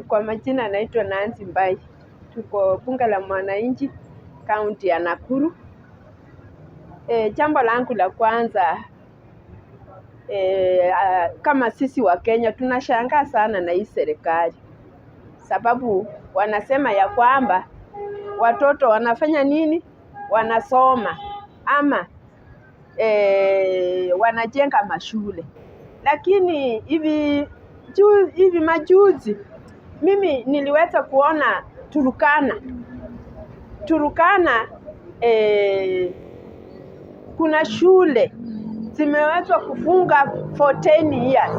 Kwa majina naitwa Nancy Mbai. Tuko bunge la mwananchi kaunti ya Nakuru. Jambo langu la kwanza, kama sisi wa Kenya tunashangaa sana na hii serikali, sababu wanasema ya kwamba watoto wanafanya nini, wanasoma ama wanajenga mashule, lakini hivi majuzi mimi niliweza kuona Turkana kuna shule zimeweza kufunga for 10 years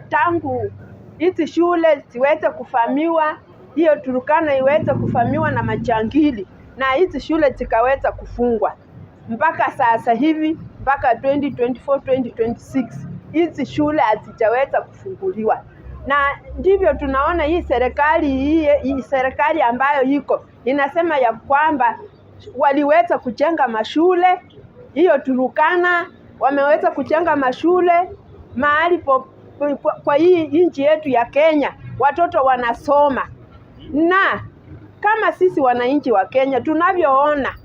tangu hizi shule ziweze kufamiwa, hiyo Turkana iweze kufamiwa na majangili, na hizi shule zikaweza kufungwa mpaka sasa hivi, mpaka 2024 2026 hizi shule hazijaweza kufunguliwa. Na ndivyo tunaona hii serikali ambayo iko inasema ya kwamba waliweza kujenga mashule, hiyo Turkana wameweza kujenga mashule mahali kwa hii nchi yetu ya Kenya, watoto wanasoma. Na kama sisi wananchi wa Kenya tunavyoona,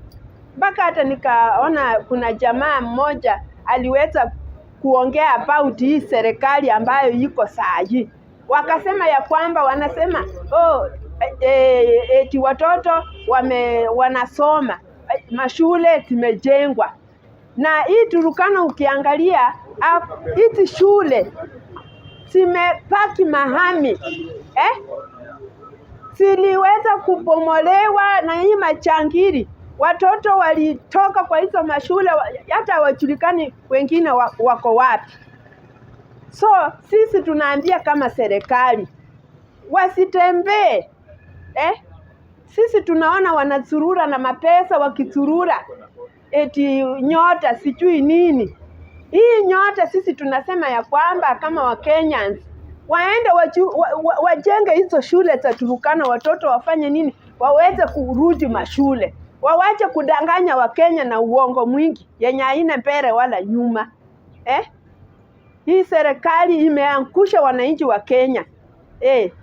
mpaka hata nikaona kuna jamaa mmoja aliweza kuongea about hii serikali ambayo iko saa hii, wakasema ya kwamba wanasema eti watoto wanasoma, mashule zimejengwa. Na hii Turkana ukiangalia hizi shule zimepaki mahami, ziliweza kubomolewa na hii machangiri. Watoto walitoka kwa hizo mashule, hata hawajulikani wengine wako wapi. So sisi tunaambia kama serikali wasitembee, sisi tunaona wanazurura na mapesa, wakizurura eti nyota sijui nini. Hii nyota sisi tunasema ya kwamba kama Wakenyans waende wajenge hizo shule za Turkana, watoto wafanye nini, waweze kurudi mashule, wawache kudanganya Wakenya na uongo mwingi yenye haina mbele wala nyuma. Hii serikali imeangusha wananchi wa Kenya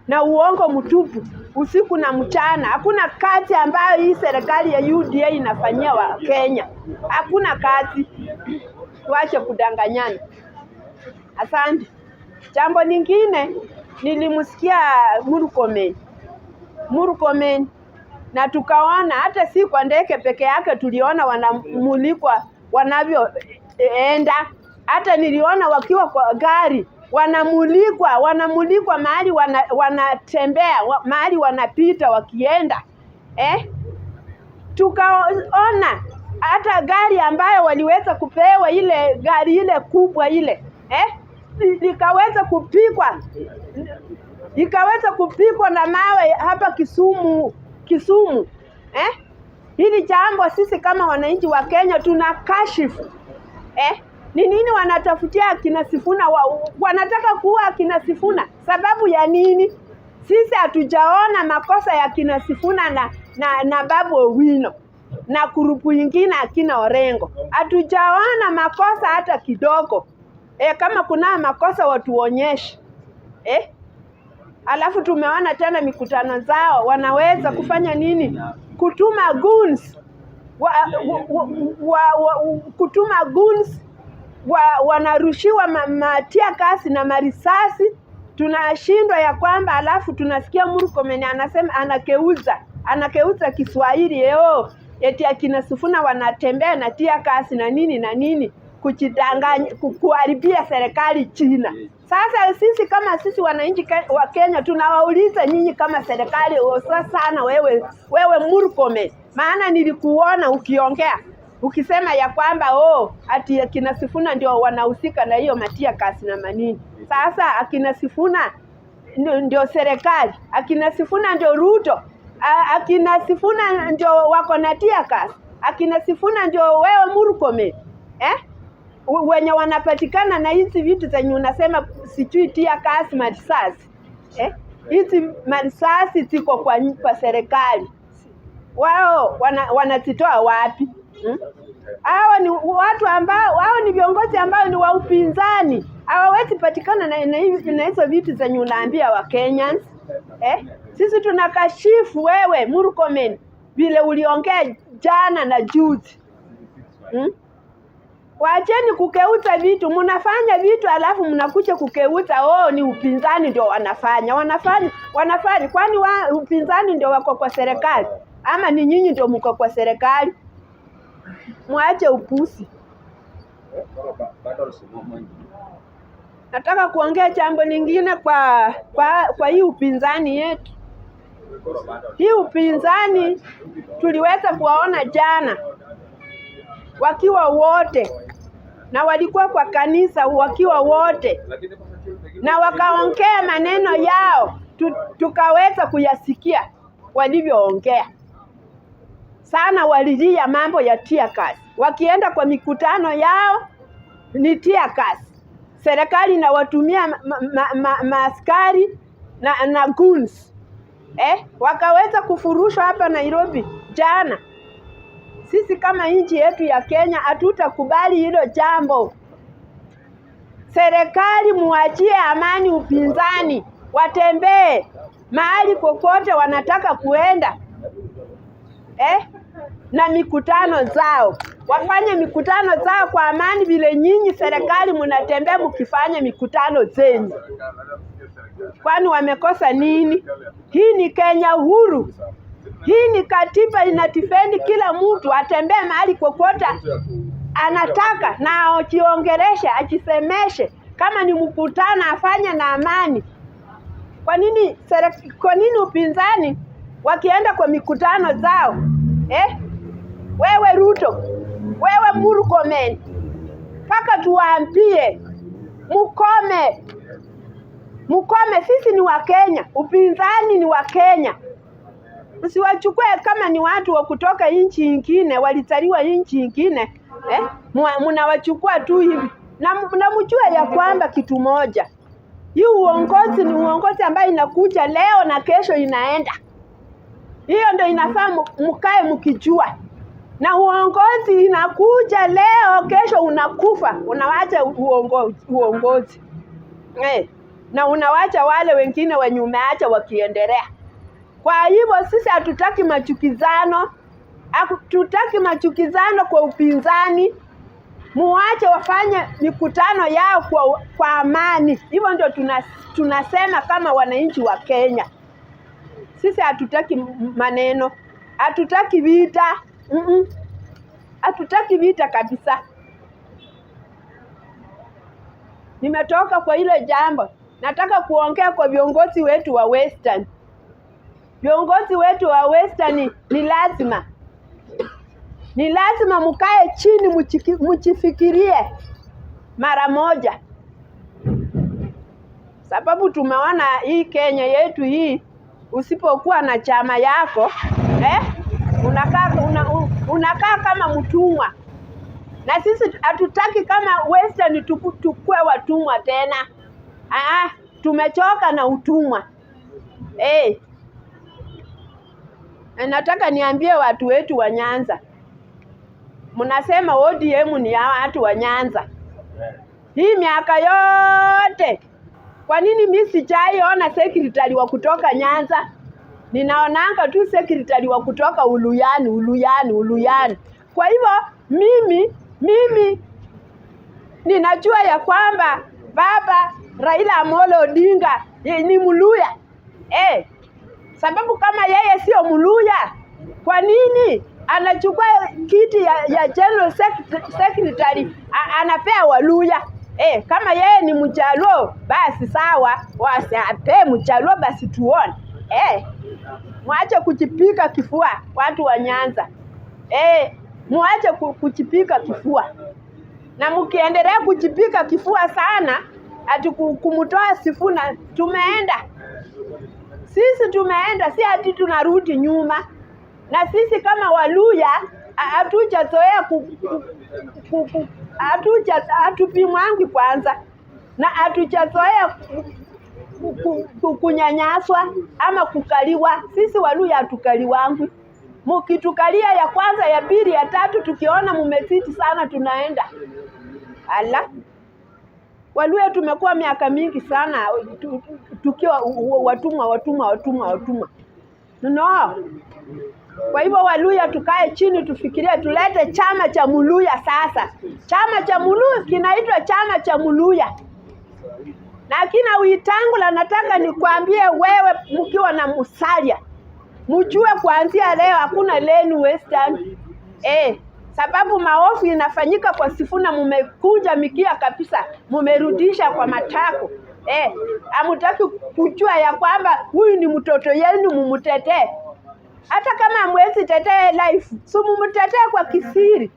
na uongo mtupu usiku na mchana. Hakuna kazi ambayo hii serikali ya UDA inafanyia wa Kenya, hakuna kazi. Tuache kudanganyana. Asante. Jambo lingine, nilimsikia Murkomen na tukaona hata si kwa ndege peke yake, tuliona wanamulikwa wanavyoenda. Hata niliona wakiwa kwa gari wanamulikwa mahali wanatembea, mahali wanapita wakienda. Tukaona hata gari ambayo waliweza kupewa, ile gari ile kubwa ile, ikaweza kupigwa na mawe hapa Kisumu. Hili jambo sisi kama wananchi wa Kenya tunakashifu. Ni nini wanatafutia akina Sifuna? Wanataka kuua akina Sifuna sababu ya nini? Sisi hatujaona makosa ya akina Sifuna na Babu Owino na kurupu ingine akina Orengo. Hatujaona makosa hata kidogo. Kama kuna makosa watuonyeshe. Alafu tumeona tena mikutano zao wanaweza kufanya nini? Kutuma goons. Kutuma goons, wanarushiwa matia kasi na marisasi. Tunashindwa ya kwamba, alafu tunasikia Murkomen anasema anakeuza Kiswahili eti akina Sifuna wanatembea na tia kasi na nini kujidanganya, kuharibia serikali China. Sasa sisi wananchi wa Kenya tunawauliza nyinyi kama serikali, sana wewe Murkomen, maana nilikuona ukiongea ukisema ya kwamba ati akina Sifuna ndio wanahusika na hiyo matia kasi na manini. Sasa akina Sifuna ndio serikali, akina Sifuna ndio Ruto, akina Sifuna ndio wako na tia kasi, akina Sifuna ndio wewe Murkomen, wenye wanapatikana na hizi vitu zenye unasema sijui tia kasi marisasi. Hizi marisasi ziko kwa serikali. Wao wanazitoa wapi? Hao ni watu ambao, hao ni viongozi ambao ni wa upinzani. Hawawezi patikana na hizo vitu zenye unaambia wa Kenyans. Sisi tunakashifu wewe Murkomen vile uliongea jana na juzi. Waacheni kukeuza vitu, mnafanya vitu alafu mnakuja kukeuza ni upinzani ndio wanafanya. Kwani upinzani ndio wako kwa serikali ama ni nyinyi ndio mko kwa serikali? Mwache upusi. Nataka kuongea jambo lingine kwa hii upinzani yetu. Hii upinzani tuliweza kuwaona jana wakiwa wote, na walikuwa kwa kanisa wakiwa wote, na wakaongea maneno yao, tukaweza kuyasikia walivyoongea. Sana walilia mambo ya tear gas. Wakienda kwa mikutano yao ni tear gas. Serikali inawatumia maaskari na guns. Wakaweza kufurushwa hapa Nairobi jana. Sisi kama nchi yetu ya Kenya hatutakubali hilo jambo. Serikali muachie amani upinzani, watembee mahali kokote wanataka kuenda. Na mikutano zao, wafanye mikutano zao kwa amani vile nyinyi serikali mnatembea mkifanya mikutano zenu. Kwani wamekosa nini? Hii ni Kenya huru. Hii ni katiba inatifendi kila mtu atembee mahali kokote anataka, na akiongelesha, akisemeshe. Kama ni mkutano afanye na amani. Kwa nini upinzani wakienda kwa mikutano zao? Wewe Ruto, wewe Murkomen, paka tuwaambie mukome. Sisi ni wa Kenya, upinzani ni wa Kenya. Msiwachukue kama ni watu wa kutoka nchi nyingine, walizaliwa nchi nyingine. Mnawachukua tu hivi. Na mjue ya kwamba kitu moja, hii uongozi ni uongozi ambayo inakuja leo na kesho inaenda. Hiyo ndio inafaa mkae mkijua. Na uongozi inakuja leo, kesho unakufa, unawacha uongozi. Na unawacha wale wengine wenye umeacha wakiendelea. Kwa hivyo sisi hatutaki machukizano. Hatutaki machukizano kwa upinzani. Muache wafanye mikutano yao kwa amani. Hivyo ndio tunasema kama wananchi wa Kenya. Sisi hatutaki maneno. Hatutaki vita. Hatutaki vita kabisa. Nimetoka kwa ile jambo. Nataka kuongea kwa viongozi wetu wa Western. Viongozi wetu wa Western ni lazima mkae chini mchifikirie mara moja. Sababu tumeona hii Kenya yetu hii, usipokuwa na chama yako, unakaa kama mtumwa. Na sisi hatutaki kama Western tukue watumwa tena. Tumechoka na utumwa. Nataka niambie watu wetu wa Nyanza. Mnasema ODM ni ya watu wa Nyanza. Hii miaka yote, kwa nini mimi sijaiona secretary wa kutoka Nyanza? Ninaonanga tu secretary wa kutoka Uluyani. Kwa hivyo mimi ninajua ya kwamba baba Raila Amolo Odinga ni Mluya. Sababu kama yeye sio Mluya, kwa nini anachukua kiti ya General Secretary anapea Waluya? Kama yeye ni Mjaluo basi sawa, wasiape Mjaluo basi tuone. Mwache kujipika kifua watu wa Nyanza. Mwache kujipika kifua. Na mkiendelea kujipika kifua sana, ati kumtoa Sifuna, sisi tumeenda, si ati tunarudi nyuma. Na sisi kama Waluya hatujazoea hatupimwangi kwanza, na hatujazoea kunyanyaswa ama kukaliwa. Sisi Waluya hatukaliwangi. mkitukalia ya kwanza, ya pili, ya tatu, tukiona mmesiti sana tunaenda. Ala, Waluya tumekuwa miaka mingi sana tukiwa watumwa. No. Kwa hivyo Waluya tukae chini tufikirie, tulete chama cha Muluya sasa. Chama cha Muluya kinaitwa chama cha Muluya. Na kina Wetangula, nataka nikwambie wewe mkiwa na Musalia, mjue kuanzia leo hakuna Lenu Western. Sababu maofu inafanyika kwa Sifuna, mumekunja mikia kabisa, mumerudisha kwa matako. Hamutaki kujua ya kwamba huyu ni mtoto yenu, mumutetee. Hata kama hamwezi tetee life, so mumutetee kwa kisiri.